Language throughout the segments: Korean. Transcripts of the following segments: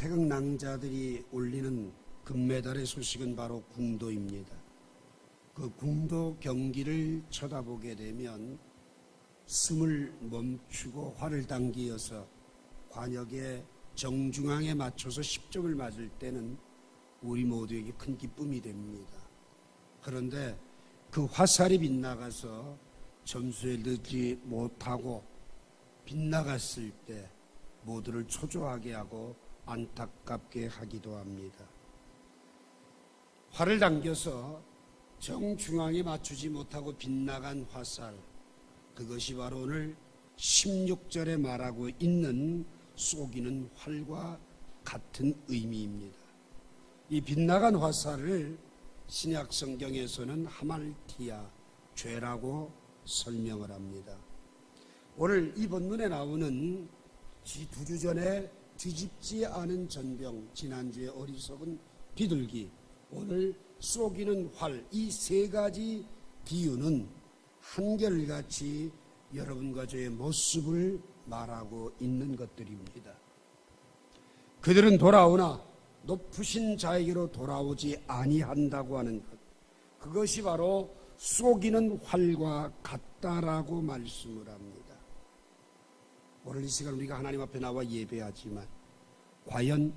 태극 낭자들이 올리는 금메달의 소식은 바로 궁도입니다. 그 궁도 경기를 쳐다보게 되면 숨을 멈추고 활을 당기어서 관역의 정중앙에 맞춰서 10점을 맞을 때는 우리 모두에게 큰 기쁨이 됩니다. 그런데 그 화살이 빗나가서 점수에 넣지 못하고 빗나갔을 때 모두를 초조하게 하고 안타깝게 하기도 합니다. 활을 당겨서 정중앙에 맞추지 못하고 빗나간 화살, 그것이 바로 오늘 16절에 말하고 있는 쏘기는 활과 같은 의미입니다. 이 빗나간 화살을 신약 성경에서는 하말티아, 죄라고 설명을 합니다. 오늘 이 본문에 나오는 두 주 전에 뒤집지 않은 전병, 지난주에 어리석은 비둘기, 오늘 쏘기는 활, 이 세 가지 비유는 한결같이 여러분과 저의 모습을 말하고 있는 것들입니다. 그들은 돌아오나 높으신 자에게로 돌아오지 아니한다고 하는 것, 그것이 바로 쏘기는 활과 같다라고 말씀을 합니다. 오늘 이 시간 우리가 하나님 앞에 나와 예배하지만 과연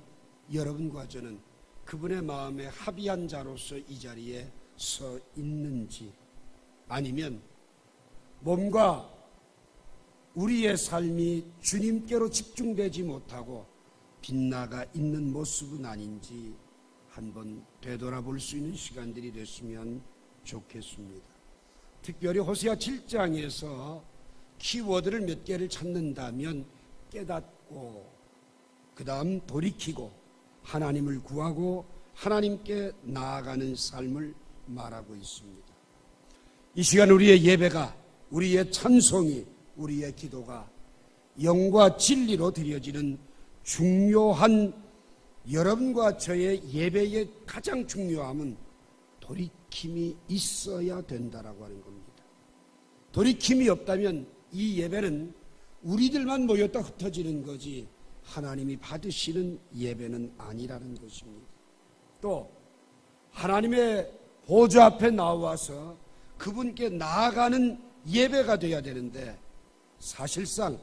여러분과 저는 그분의 마음에 합의한 자로서 이 자리에 서 있는지, 아니면 몸과 우리의 삶이 주님께로 집중되지 못하고 빗나가 있는 모습은 아닌지 한번 되돌아볼 수 있는 시간들이 됐으면 좋겠습니다. 특별히 호세아 7장에서 키워드를 몇 개를 찾는다면 깨닫고 그 다음 돌이키고 하나님을 구하고 하나님께 나아가는 삶을 말하고 있습니다. 이 시간 우리의 예배가, 우리의 찬송이, 우리의 기도가 영과 진리로 드려지는 중요한, 여러분과 저의 예배의 가장 중요함은 돌이킴이 있어야 된다라고 하는 겁니다. 돌이킴이 없다면 이 예배는 우리들만 모였다 흩어지는 거지 하나님이 받으시는 예배는 아니라는 것입니다. 또 하나님의 보좌 앞에 나와서 그분께 나아가는 예배가 되어야 되는데, 사실상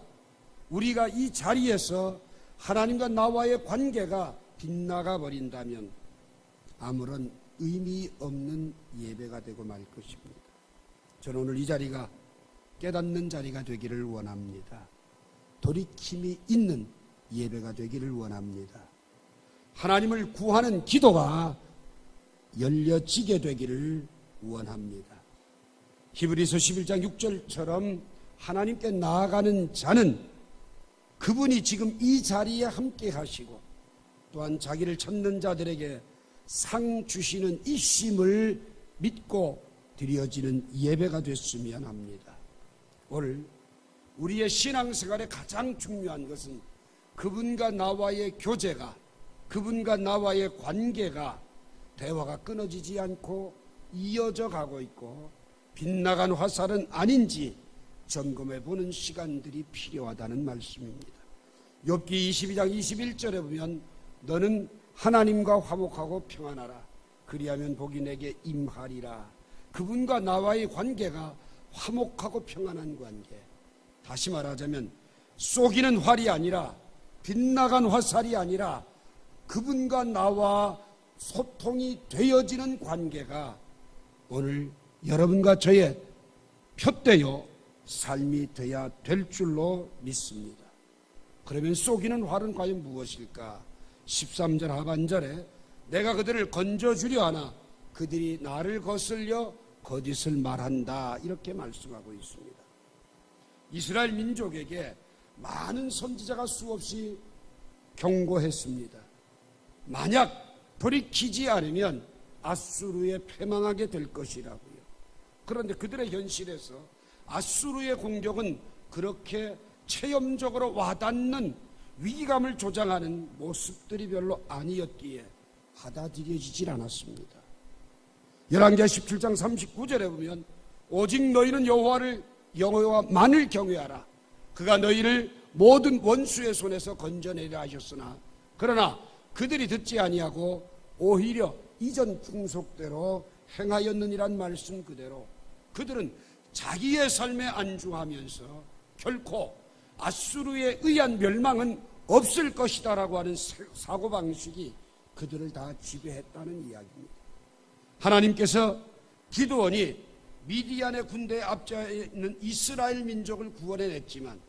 우리가 이 자리에서 하나님과 나와의 관계가 빗나가 버린다면 아무런 의미 없는 예배가 되고 말 것입니다. 저는 오늘 이 자리가 깨닫는 자리가 되기를 원합니다. 돌이킴이 있는 예배가 되기를 원합니다. 하나님을 구하는 기도가 열려지게 되기를 원합니다. 히브리서 11장 6절처럼 하나님께 나아가는 자는 그분이 지금 이 자리에 함께 하시고 또한 자기를 찾는 자들에게 상 주시는 이 심을 믿고 드려지는 예배가 됐으면 합니다. 오늘 우리의 신앙생활에 가장 중요한 것은 그분과 나와의 교제가, 그분과 나와의 관계가, 대화가 끊어지지 않고 이어져 가고 있고 빗나간 화살은 아닌지 점검해 보는 시간들이 필요하다는 말씀입니다. 욥기 22장 21절에 보면 너는 하나님과 화목하고 평안하라. 그리하면 복이 내게 임하리라. 그분과 나와의 관계가 화목하고 평안한 관계. 다시 말하자면 쏘기는 활이 아니라, 빗나간 화살이 아니라 그분과 나와 소통이 되어지는 관계가 오늘 여러분과 저의 표대요 삶이 되어야 될 줄로 믿습니다. 그러면 쏘기는 활은 과연 무엇일까? 13절 하반절에 내가 그들을 건져주려 하나 그들이 나를 거슬려 거짓을 말한다, 이렇게 말씀하고 있습니다. 이스라엘 민족에게 많은 선지자가 수없이 경고했습니다. 만약 돌이키지 않으면 아수르에 패망하게 될 것이라고요. 그런데 그들의 현실에서 아수르의 공격은 그렇게 체험적으로 와닿는 위기감을 조장하는 모습들이 별로 아니었기에 받아들여지질 않았습니다. 열왕기하 17장 39절에 보면 오직 너희는 여호와만을 경외하라. 그가 너희를 모든 원수의 손에서 건져내려 하셨으나 그러나 그들이 듣지 아니하고 오히려 이전 풍속대로 행하였느니란 말씀 그대로 그들은 자기의 삶에 안주하면서 결코 아수르에 의한 멸망은 없을 것이다라고 하는 사고방식이 그들을 다 지배했다는 이야기입니다. 하나님께서 기드온이 미디안의 군대에 앞자에 있는 이스라엘 민족을 구원해냈지만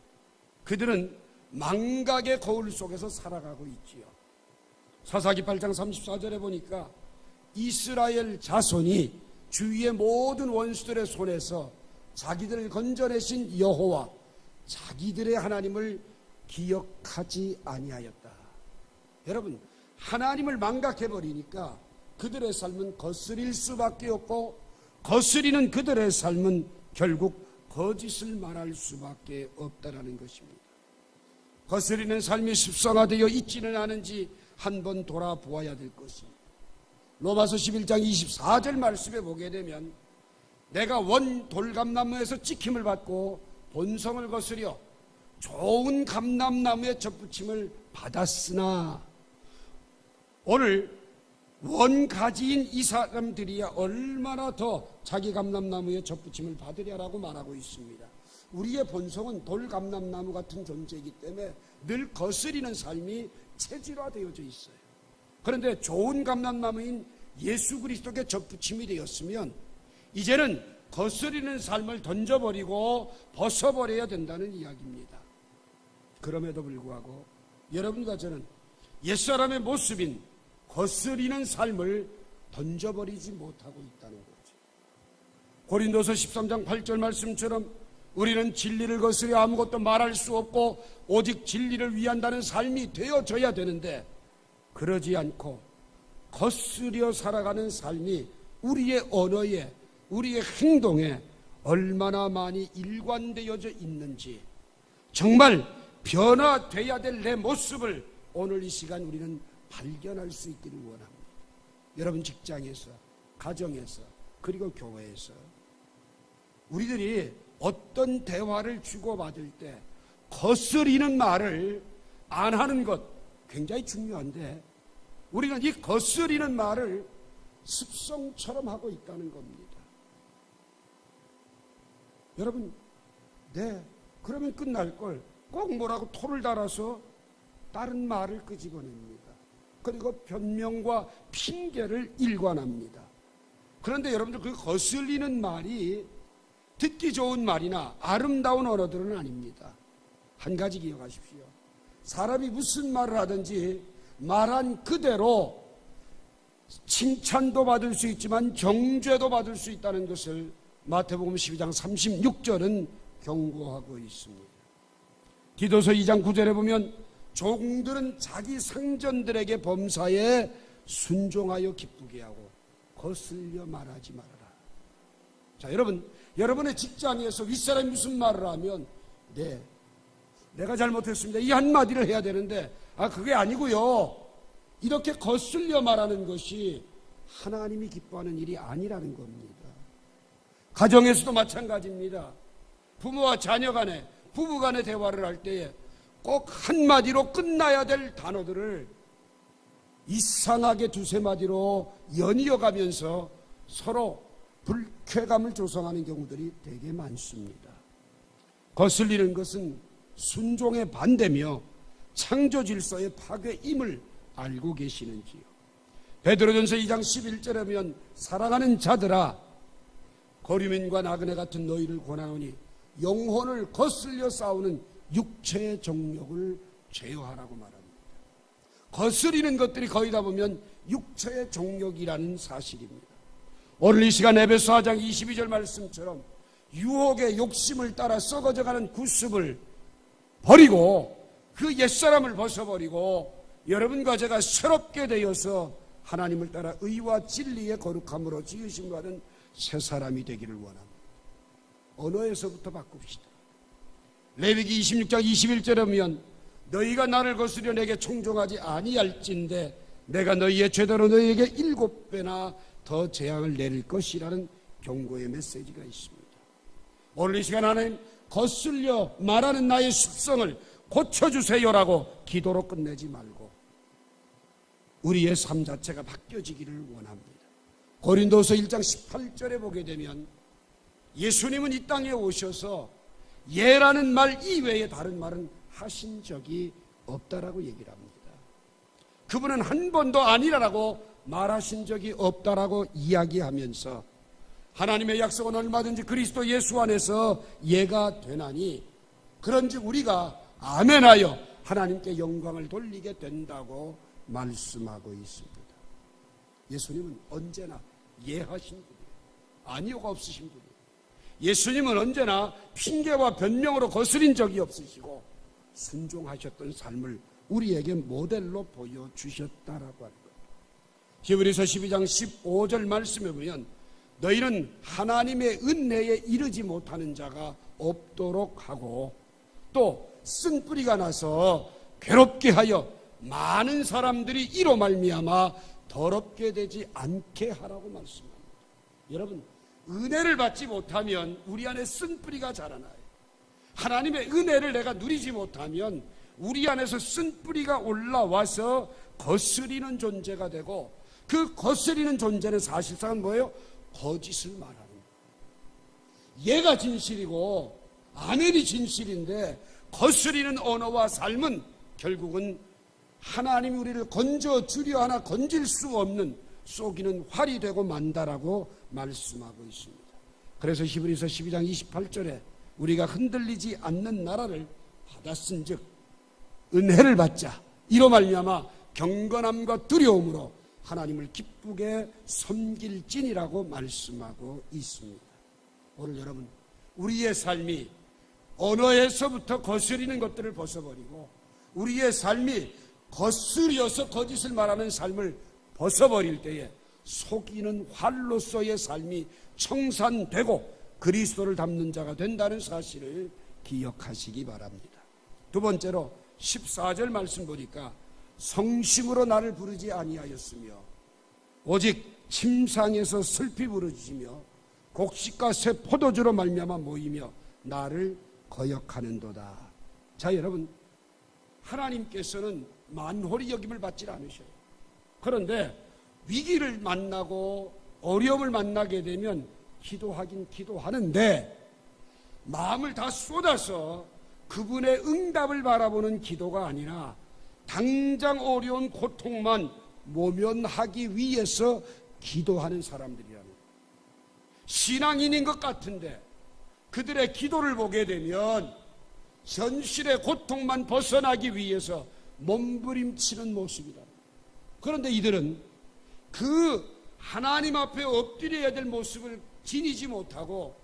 그들은 망각의 거울 속에서 살아가고 있지요. 사사기 8장 34절에 보니까 이스라엘 자손이 주위의 모든 원수들의 손에서 자기들을 건져내신 여호와 자기들의 하나님을 기억하지 아니하였다. 여러분, 하나님을 망각해버리니까 그들의 삶은 거스릴 수밖에 없고 거스리는 그들의 삶은 결국 거짓을 말할 수밖에 없다라는 것입니다. 거스리는 삶이 습성화되어 있지는 않은지 한번 돌아보아야 될 것입니다. 로마서 11장 24절 말씀에 보게 되면 내가 원 돌감나무에서 찍힘을 받고 본성을 거스려 좋은 감람나무에 접붙임을 받았으나 오늘 원가지인 이 사람들이야 얼마나 더 자기 감람나무에 접붙임을 받으랴라고 말하고 있습니다. 우리의 본성은 돌감람나무 같은 존재이기 때문에 늘 거스리는 삶이 체질화되어져 있어요. 그런데 좋은 감람나무인 예수 그리스도께 접붙임이 되었으면 이제는 거스리는 삶을 던져버리고 벗어버려야 된다는 이야기입니다. 그럼에도 불구하고 여러분과 저는 옛사람의 모습인 거스리는 삶을 던져버리지 못하고 있다는 거죠. 고린도서 13장 8절 말씀처럼 우리는 진리를 거스려 아무것도 말할 수 없고 오직 진리를 위한다는 삶이 되어져야 되는데 그러지 않고 거스려 살아가는 삶이 우리의 언어에 우리의 행동에 얼마나 많이 일관되어져 있는지 정말 변화돼야 될 내 모습을 오늘 이 시간 우리는 발견할 수 있기를 원합니다. 여러분 직장에서, 가정에서, 그리고 교회에서 우리들이 어떤 대화를 주고받을 때 거스리는 말을 안 하는 것 굉장히 중요한데 우리는 이 거스리는 말을 습성처럼 하고 있다는 겁니다. 여러분, 그러면 끝날 걸 꼭 뭐라고 토를 달아서 다른 말을 끄집어냅니다. 그리고 변명과 핑계를 일관합니다. 그런데 여러분들 그 거슬리는 말이 듣기 좋은 말이나 아름다운 언어들은 아닙니다. 한 가지 기억하십시오. 사람이 무슨 말을 하든지 말한 그대로 칭찬도 받을 수 있지만 정죄도 받을 수 있다는 것을 마태복음 12장 36절은 경고하고 있습니다. 디도서 2장 9절에 보면 종들은 자기 상전들에게 범사에 순종하여 기쁘게 하고 거슬려 말하지 말아라. 자, 여러분의 직장에서 윗사람이 무슨 말을 하면 내가 잘못했습니다. 이 한마디를 해야 되는데 그게 아니고요. 이렇게 거슬려 말하는 것이 하나님이 기뻐하는 일이 아니라는 겁니다. 가정에서도 마찬가지입니다. 부모와 자녀 간에 부부 간의 대화를 할 때에 꼭 한마디로 끝나야 될 단어들을 이상하게 두세 마디로 연이어가면서 서로 불쾌감을 조성하는 경우들이 되게 많습니다. 거슬리는 것은 순종의 반대며 창조 질서의 파괴임을 알고 계시는지요? 베드로전서 2장 11절에 보면 사랑하는 자들아 거류민과 나그네 같은 너희를 권하노니 영혼을 거슬려 싸우는 육체의 정욕을 제어하라고 말합니다. 거스리는 것들이 거의 다 보면 육체의 정욕이라는 사실입니다. 오늘 이 시간 에베소 4장 22절 말씀처럼 유혹의 욕심을 따라 썩어져가는 구습을 버리고 그 옛사람을 벗어버리고 여러분과 제가 새롭게 되어서 하나님을 따라 의와 진리의 거룩함으로 지으심 받은 새 사람이 되기를 원합니다. 언어에서부터 바꿉시다. 레위기 26장 21절에 보면 너희가 나를 거스려 내게 청종하지 아니할진대 내가 너희의 죄대로 너희에게 7배나 더 재앙을 내릴 것이라는 경고의 메시지가 있습니다. 오늘 이 시간 하나님 거슬려 말하는 나의 습성을 고쳐주세요라고 기도로 끝내지 말고 우리의 삶 자체가 바뀌어지기를 원합니다. 고린도서 1장 18절에 보게 되면 예수님은 이 땅에 오셔서 예라는 말 이외에 다른 말은 하신 적이 없다라고 얘기를 합니다. 그분은 한 번도 아니라라고 말하신 적이 없다라고 이야기하면서 하나님의 약속은 얼마든지 그리스도 예수 안에서 예가 되나니 그런즉 우리가 아멘하여 하나님께 영광을 돌리게 된다고 말씀하고 있습니다. 예수님은 언제나 예하신 분이에요. 아니오가 없으신 분이에요. 예수님은 언제나 핑계와 변명으로 거스린 적이 없으시고 순종하셨던 삶을 우리에게 모델로 보여주셨다라고 합니다. 히브리서 12장 15절 말씀에 보면 너희는 하나님의 은혜에 이르지 못하는 자가 없도록 하고 또 쓴뿌리가 나서 괴롭게 하여 많은 사람들이 이로 말미암아 더럽게 되지 않게 하라고 말씀합니다. 여러분, 은혜를 받지 못하면 우리 안에 쓴뿌리가 자라나요. 하나님의 은혜를 내가 누리지 못하면 우리 안에서 쓴뿌리가 올라와서 거스리는 존재가 되고 그 거스리는 존재는 사실상은 뭐예요? 거짓을 말하는 거예요. 얘가 진실이고 아멘이 진실인데 거스리는 언어와 삶은 결국은 하나님이 우리를 건져주려 하나 건질 수 없는 속이는 활이 되고 만다라고 말씀하고 있습니다. 그래서 히브리서 12장 28절에 우리가 흔들리지 않는 나라를 받았은 즉 은혜를 받자 이로 말미암아 경건함과 두려움으로 하나님을 기쁘게 섬길진이라고 말씀하고 있습니다. 오늘 여러분, 우리의 삶이 언어에서부터 거스리는 것들을 벗어버리고 우리의 삶이 거스려서 거짓을 말하는 삶을 벗어버릴 때에 속이는 활로서의 삶이 청산되고 그리스도를 닮는 자가 된다는 사실을 기억하시기 바랍니다. 두 번째로 14절 말씀 보니까 성심으로 나를 부르지 아니하였으며 오직 침상에서 슬피 부르짖으며 곡식과 새 포도주로 말미암아 모이며 나를 거역하는도다. 자, 여러분, 하나님께서는 만홀히 여김을 받지 않으셔요. 그런데 위기를 만나고 어려움을 만나게 되면 기도하긴 기도하는데 마음을 다 쏟아서 그분의 응답을 바라보는 기도가 아니라 당장 어려운 고통만 모면하기 위해서 기도하는 사람들이라는 거예요. 신앙인인 것 같은데 그들의 기도를 보게 되면 현실의 고통만 벗어나기 위해서 몸부림치는 모습이다. 그런데 이들은 그 하나님 앞에 엎드려야 될 모습을 지니지 못하고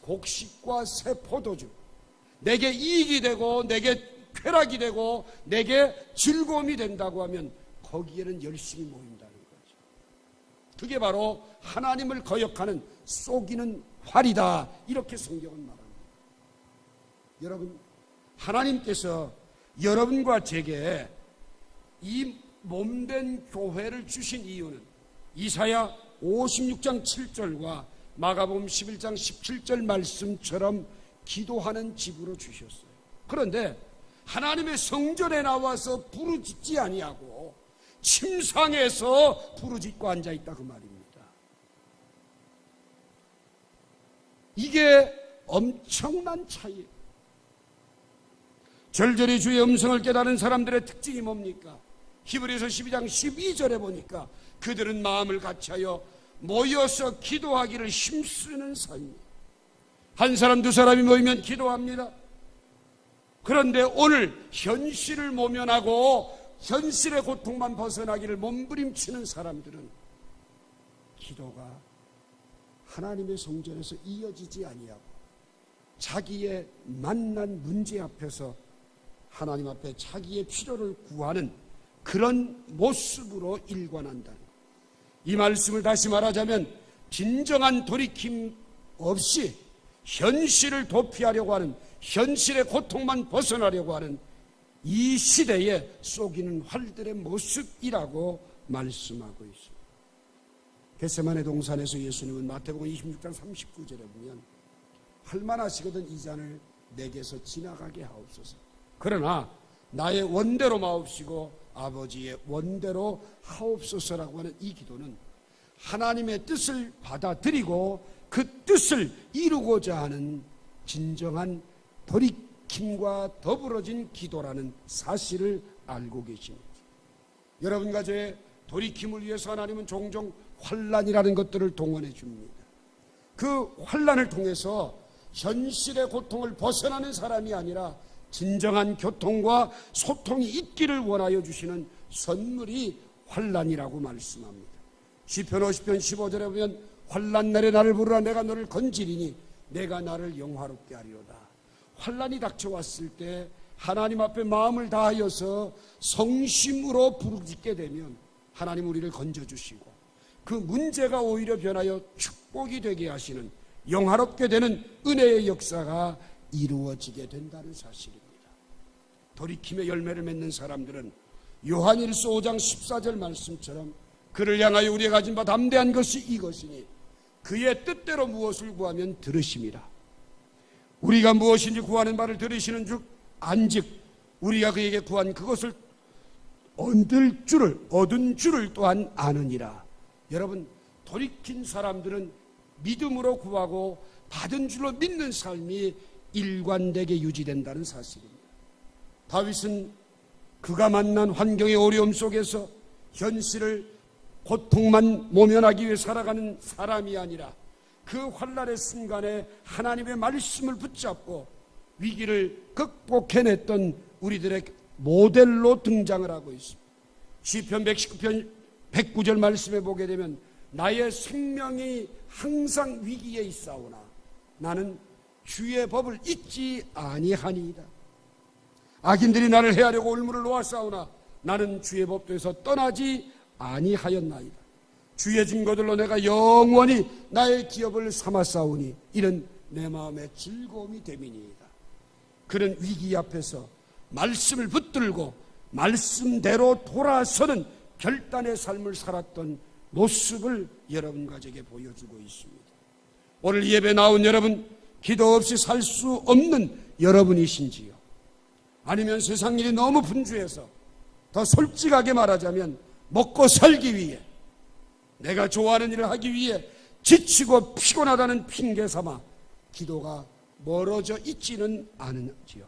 곡식과 새 포도주, 내게 이익이 되고 내게 쾌락이 되고 내게 즐거움이 된다고 하면 거기에는 열심히 모인다는 거죠. 그게 바로 하나님을 거역하는 속이는 활이다, 이렇게 성경은 말합니다. 여러분, 하나님께서 여러분과 제게 이 몸된 교회를 주신 이유는 이사야 56장 7절과 마가복음 11장 17절 말씀처럼 기도하는 집으로 주셨어요. 그런데 하나님의 성전에 나와서 부르짖지 아니하고 침상에서 부르짖고 앉아있다 그 말입니다. 이게 엄청난 차이예요. 절절히 주의 음성을 깨달은 사람들의 특징이 뭡니까? 히브리서 12장 12절에 보니까 그들은 마음을 같이하여 모여서 기도하기를 힘쓰는 삶이에요. 한 사람 두 사람이 모이면 기도합니다. 그런데 오늘 현실을 모면하고 현실의 고통만 벗어나기를 몸부림치는 사람들은 기도가 하나님의 성전에서 이어지지 아니하고 자기의 만난 문제 앞에서 하나님 앞에 자기의 필요를 구하는 그런 모습으로 일관한다는 것. 이 말씀을 다시 말하자면 진정한 돌이킴 없이 현실을 도피하려고 하는, 현실의 고통만 벗어나려고 하는 이 시대에 속이는 활들의 모습이라고 말씀하고 있습니다. 겟세마네 동산에서 예수님은 마태복음 26장 39절에 보면 할만하시거든 이 잔을 내게서 지나가게 하옵소서. 그러나 나의 원대로 마옵시고 아버지의 원대로 하옵소서라고 하는 이 기도는 하나님의 뜻을 받아들이고 그 뜻을 이루고자 하는 진정한 돌이킴과 더불어진 기도라는 사실을 알고 계십니다. 여러분과 저의 돌이킴을 위해서 하나님은 종종 환난이라는 것들을 동원해 줍니다. 그 환난을 통해서 현실의 고통을 벗어나는 사람이 아니라 진정한 교통과 소통이 있기를 원하여 주시는 선물이 환난이라고 말씀합니다. 시편 50편 15절에 보면 환난 날에 나를 부르라 내가 너를 건지리니 내가 나를 영화롭게 하리로다. 환난이 닥쳐왔을 때 하나님 앞에 마음을 다하여서 성심으로 부르짖게 되면 하나님 우리를 건져주시고 그 문제가 오히려 변하여 축복이 되게 하시는 영화롭게 되는 은혜의 역사가 이루어지게 된다는 사실입니다. 돌이킴의 열매를 맺는 사람들은 요한일서 5장 14절 말씀처럼 그를 향하여 우리가 가진 바 담대한 것이 이것이니 그의 뜻대로 무엇을 구하면 들으심이라. 우리가 무엇인지 구하는 바를 들으시는 즉 안즉 우리가 그에게 구한 그것을 얻은 줄을 또한 아느니라. 여러분, 돌이킨 사람들은 믿음으로 구하고 받은 줄로 믿는 삶이 일관되게 유지된다는 사실입니다. 다윗은 그가 만난 환경의 어려움 속에서 현실을 고통만 모면하기 위해 살아가는 사람이 아니라 그 환난의 순간에 하나님의 말씀을 붙잡고 위기를 극복해냈던 우리들의 모델로 등장을 하고 있습니다. 시편 119편 109절 말씀에 보게 되면 나의 생명이 항상 위기에 있사오나 나는 주의 법을 잊지 아니하니이다. 악인들이 나를 해하려고 올무를 놓았사오나 나는 주의 법도에서 떠나지 아니하였나이다. 주의 증거들로 내가 영원히 나의 기업을 삼았사오니 이는 내 마음의 즐거움이 됨이니이다. 그는 위기 앞에서 말씀을 붙들고 말씀대로 돌아서는 결단의 삶을 살았던 모습을 여러분과 제게 보여주고 있습니다. 오늘 예배 나온 여러분, 기도 없이 살 수 없는 여러분이신지요? 아니면 세상 일이 너무 분주해서 더 솔직하게 말하자면 먹고 살기 위해 내가 좋아하는 일을 하기 위해 지치고 피곤하다는 핑계 삼아 기도가 멀어져 있지는 않은지요?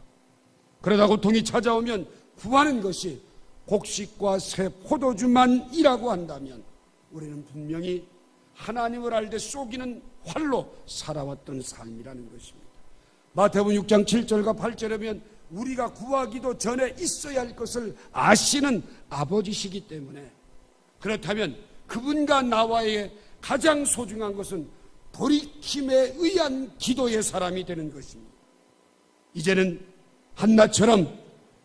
그러다 고통이 찾아오면 구하는 것이 곡식과 새 포도주만이라고 한다면 우리는 분명히 하나님을 알되 쏘기는 활로 살아왔던 삶이라는 것입니다. 마태복음 6장 7절과 8절에 보면 우리가 구하기도 전에 있어야 할 것을 아시는 아버지시기 때문에 그렇다면 그분과 나와의 가장 소중한 것은 돌이킴에 의한 기도의 사람이 되는 것입니다. 이제는 한나처럼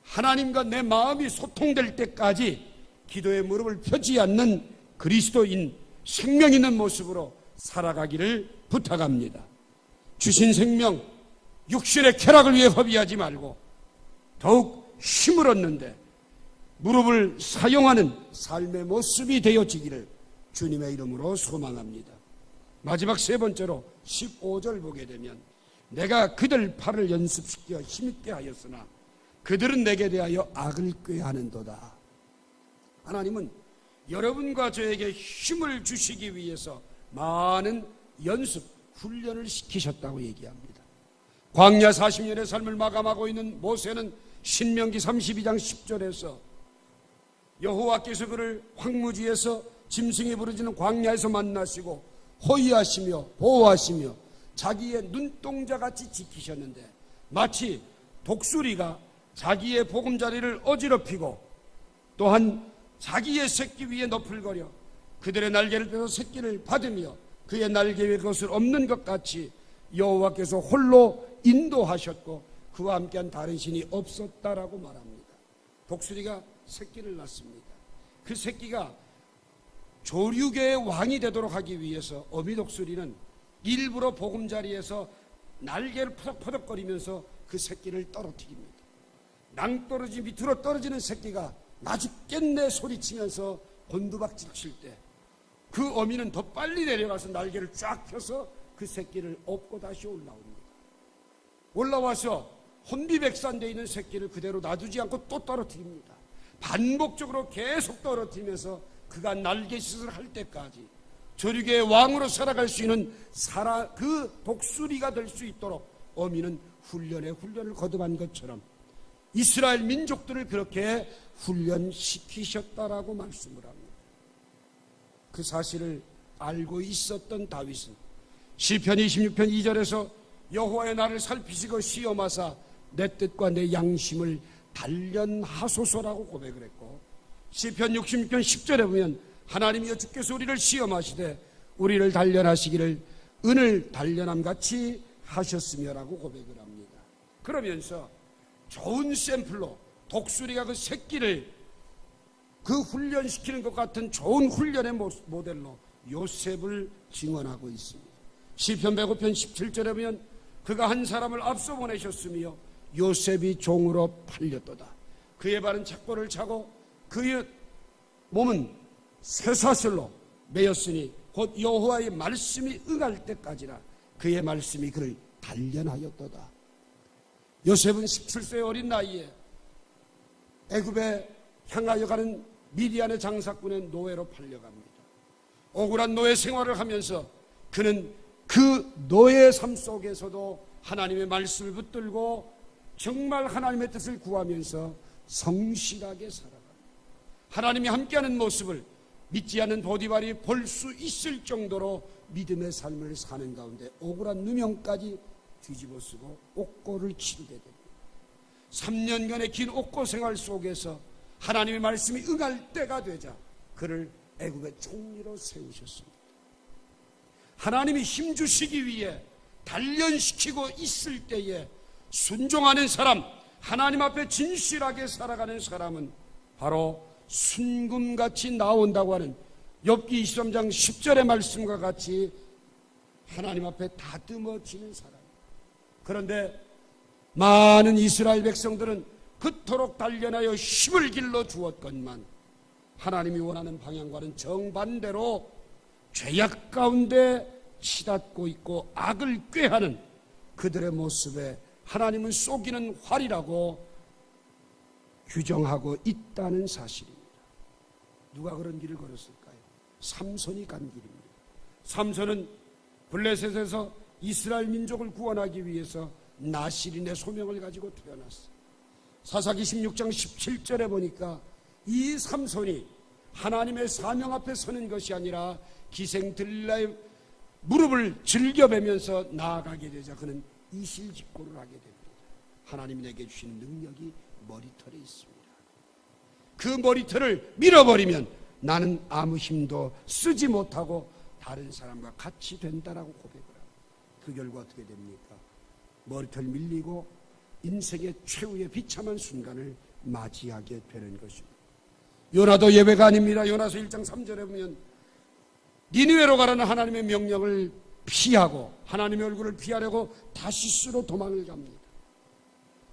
하나님과 내 마음이 소통될 때까지 기도의 무릎을 펴지 않는 그리스도인 생명 있는 모습으로 살아가기를 부탁합니다. 주신 생명, 육신의 쾌락을 위해 허비하지 말고 더욱 힘을 얻는데 무릎을 사용하는 삶의 모습이 되어지기를 주님의 이름으로 소망합니다. 마지막 세 번째로 15절 보게 되면 내가 그들 팔을 연습시켜 힘있게 하였으나 그들은 내게 대하여 악을 꾀하는도다. 하나님은 여러분과 저에게 힘을 주시기 위해서 많은 연습, 훈련을 시키셨다고 얘기합니다. 광야 40년의 삶을 마감하고 있는 모세는 신명기 32장 10절에서 여호와께서 그를 황무지에서 짐승이 부르짖는 광야에서 만나시고 호위하시며 보호하시며 자기의 눈동자같이 지키셨는데 마치 독수리가 자기의 보금자리를 어지럽히고 또한 자기의 새끼 위에 너풀거려 그들의 날개를 펴서 새끼를 받으며 그의 날개 위에 그것을 없는 것 같이 여호와께서 홀로 인도하셨고 그와 함께한 다른 신이 없었다라고 말합니다. 독수리가 새끼를 낳습니다. 그 새끼가 조류계의 왕이 되도록 하기 위해서 어미 독수리는 일부러 보금자리에서 날개를 퍼덕퍼덕거리면서 그 새끼를 떨어뜨립니다. 낭떠러지 밑으로 떨어지는 새끼가 나죽겠네 소리치면서 곤두박질 칠 때 그 어미는 더 빨리 내려가서 날개를 쫙 펴서 그 새끼를 업고 다시 올라옵니다. 올라와서 혼비백산되어 있는 새끼를 그대로 놔두지 않고 또 떨어뜨립니다. 반복적으로 계속 떨어뜨리면서 그가 날개짓을 할 때까지 조류계의 왕으로 살아갈 수 있는 그 독수리가 될 수 있도록 어미는 훈련을 거듭한 것처럼 이스라엘 민족들을 그렇게 훈련시키셨다라고 말씀을 합니다. 그 사실을 알고 있었던 다윗은 시편 26편 2절에서 여호와의 나를 살피시고 시험하사 내 뜻과 내 양심을 단련하소서라고 고백을 했고, 시편 66편 10절에 보면 하나님이여 주께서 우리를 시험하시되 우리를 단련하시기를 은을 단련함같이 하셨으며라고 고백을 합니다. 그러면서 좋은 샘플로 독수리가 그 새끼를 그 훈련시키는 것 같은 좋은 훈련의 모델로 요셉을 증언하고 있습니다. 시편 105편 17절에 보면 그가 한 사람을 앞서 보내셨으며 요셉이 종으로 팔렸도다. 그의 발은 착고를 차고 그의 몸은 쇠사슬로 매였으니 곧 여호와의 말씀이 응할 때까지라 그의 말씀이 그를 단련하였도다. 요셉은 17세 어린 나이에 애굽에 향하여 가는 미디안의 장사꾼의 노예로 팔려갑니다. 억울한 노예 생활을 하면서 그는 그 노예의 삶 속에서도 하나님의 말씀을 붙들고 정말 하나님의 뜻을 구하면서 성실하게 살아갑니다. 하나님이 함께하는 모습을 믿지 않는 보디발이 볼 수 있을 정도로 믿음의 삶을 사는 가운데 억울한 누명까지 뒤집어쓰고 옥고를 치르게 됩니다. 3년간의 긴 옥고 생활 속에서 하나님의 말씀이 응할 때가 되자 그를 애굽의 총리로 세우셨습니다. 하나님이 힘주시기 위해 단련시키고 있을 때에 순종하는 사람, 하나님 앞에 진실하게 살아가는 사람은 바로 순금같이 나온다고 하는 욥기 23장 10절의 말씀과 같이 하나님 앞에 다듬어지는 사람. 그런데 많은 이스라엘 백성들은 그토록 단련하여 힘을 길러 주었건만 하나님이 원하는 방향과는 정반대로 죄악 가운데 치닫고 있고 악을 꾀하는 그들의 모습에 하나님은 속이는 활이라고 규정하고 있다는 사실입니다. 누가 그런 길을 걸었을까요? 삼손이 간 길입니다. 삼손은 블레셋에서 이스라엘 민족을 구원하기 위해서 나실인의 소명을 가지고 태어났어요. 사사기 16장 17절에 보니까 이 삼손이 하나님의 사명 앞에 서는 것이 아니라 기생 들릴라의 무릎을 즐겨뵈면서 나아가게 되자 그는 이실직고를 하게 됩니다. 하나님이 내게 주시는 능력이 머리털에 있습니다. 그 머리털을 밀어버리면 나는 아무 힘도 쓰지 못하고 다른 사람과 같이 된다라고 고백을 합니다. 그 결과 어떻게 됩니까? 머리털 밀리고 인생의 최후의 비참한 순간을 맞이하게 되는 것입니다. 요나도 예외가 아닙니다. 요나서 1장 3절에 보면 니느웨로 가라는 하나님의 명령을 피하고 하나님의 얼굴을 피하려고 다시스로 도망을 갑니다.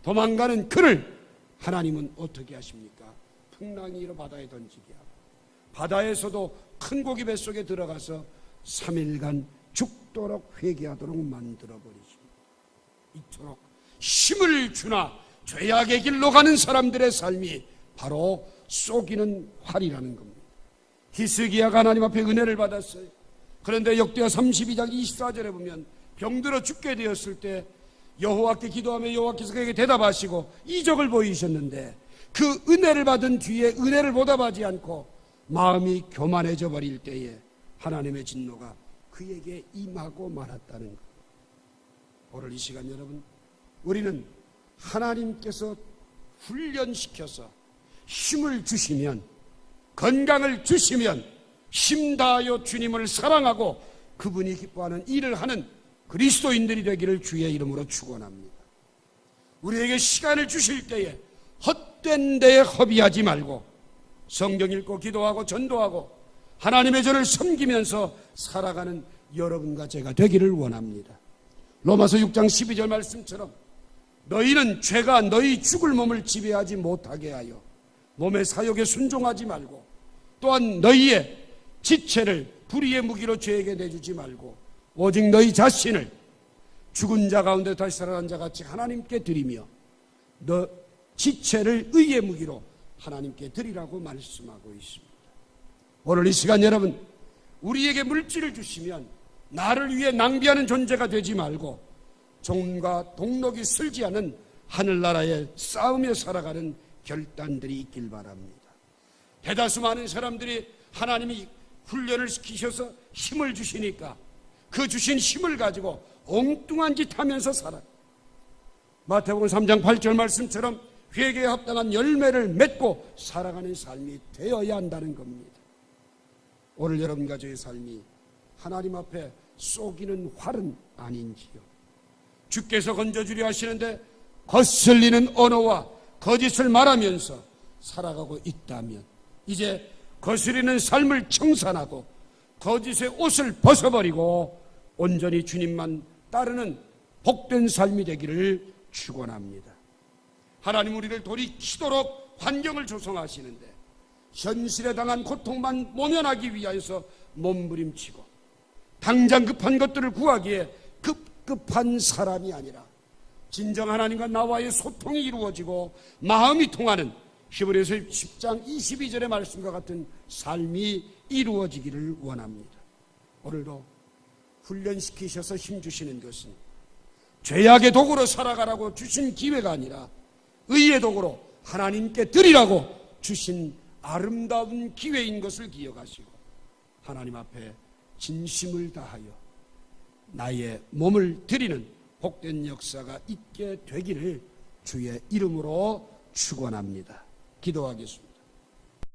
도망가는 그를 하나님은 어떻게 하십니까? 풍랑이 일어 바다에 던지게 하고 바다에서도 큰 고기 뱃속에 들어가서 3일간 죽도록 회개하도록 만들어버리십니다. 이토록 힘을 주나 죄악의 길로 가는 사람들의 삶이 바로 쏘기는 활이라는 겁니다. 히스기야가 하나님 앞에 은혜를 받았어요. 그런데 역대하 32장 24절에 보면 병들어 죽게 되었을 때 여호와께 기도하며 여호와께서 그에게 대답하시고 이적을 보이셨는데 그 은혜를 받은 뒤에 은혜를 보답하지 않고 마음이 교만해져 버릴 때에 하나님의 진노가 그에게 임하고 말았다는 것. 오늘 이 시간 여러분, 우리는 하나님께서 훈련시켜서 힘을 주시면, 건강을 주시면 힘 다하여 주님을 사랑하고 그분이 기뻐하는 일을 하는 그리스도인들이 되기를 주의 이름으로 축원합니다. 우리에게 시간을 주실 때에 헛된 데에 허비하지 말고 성경 읽고 기도하고 전도하고 하나님의 전을 섬기면서 살아가는 여러분과 제가 되기를 원합니다. 로마서 6장 12절 말씀처럼 너희는 죄가 너희 죽을 몸을 지배하지 못하게 하여 몸의 사욕에 순종하지 말고 또한 너희의 지체를 불의의 무기로 죄에게 내주지 말고 오직 너희 자신을 죽은 자 가운데 다시 살아난 자 같이 하나님께 드리며 너 지체를 의의 무기로 하나님께 드리라고 말씀하고 있습니다. 오늘 이 시간 여러분, 우리에게 물질을 주시면 나를 위해 낭비하는 존재가 되지 말고 종과 동록이 슬지 않은 하늘나라에 싸우며 살아가는 결단들이 있길 바랍니다. 대다수 많은 사람들이 하나님이 훈련을 시키셔서 힘을 주시니까 그 주신 힘을 가지고 엉뚱한 짓 하면서 살아요. 마태복음 3장 8절 말씀처럼 회개에 합당한 열매를 맺고 살아가는 삶이 되어야 한다는 겁니다. 오늘 여러분과 저의 삶이 하나님 앞에 쏘기는 활은 아닌지요. 주께서 건져주려 하시는데 거슬리는 언어와 거짓을 말하면서 살아가고 있다면 이제 거스리는 삶을 청산하고 거짓의 옷을 벗어버리고 온전히 주님만 따르는 복된 삶이 되기를 축원합니다. 하나님 우리를 돌이키도록 환경을 조성하시는데 현실에 당한 고통만 모면하기 위하여서 몸부림치고 당장 급한 것들을 구하기에 급급한 사람이 아니라 진정 하나님과 나와의 소통이 이루어지고 마음이 통하는 히브리서 10장 22절의 말씀과 같은 삶이 이루어지기를 원합니다. 오늘도 훈련시키셔서 힘주시는 것은 죄악의 도구로 살아가라고 주신 기회가 아니라 의의 도구로 하나님께 드리라고 주신 아름다운 기회인 것을 기억하시고 하나님 앞에 진심을 다하여 나의 몸을 드리는 복된 역사가 있게 되기를 주의 이름으로 축원합니다. 기도하겠습니다.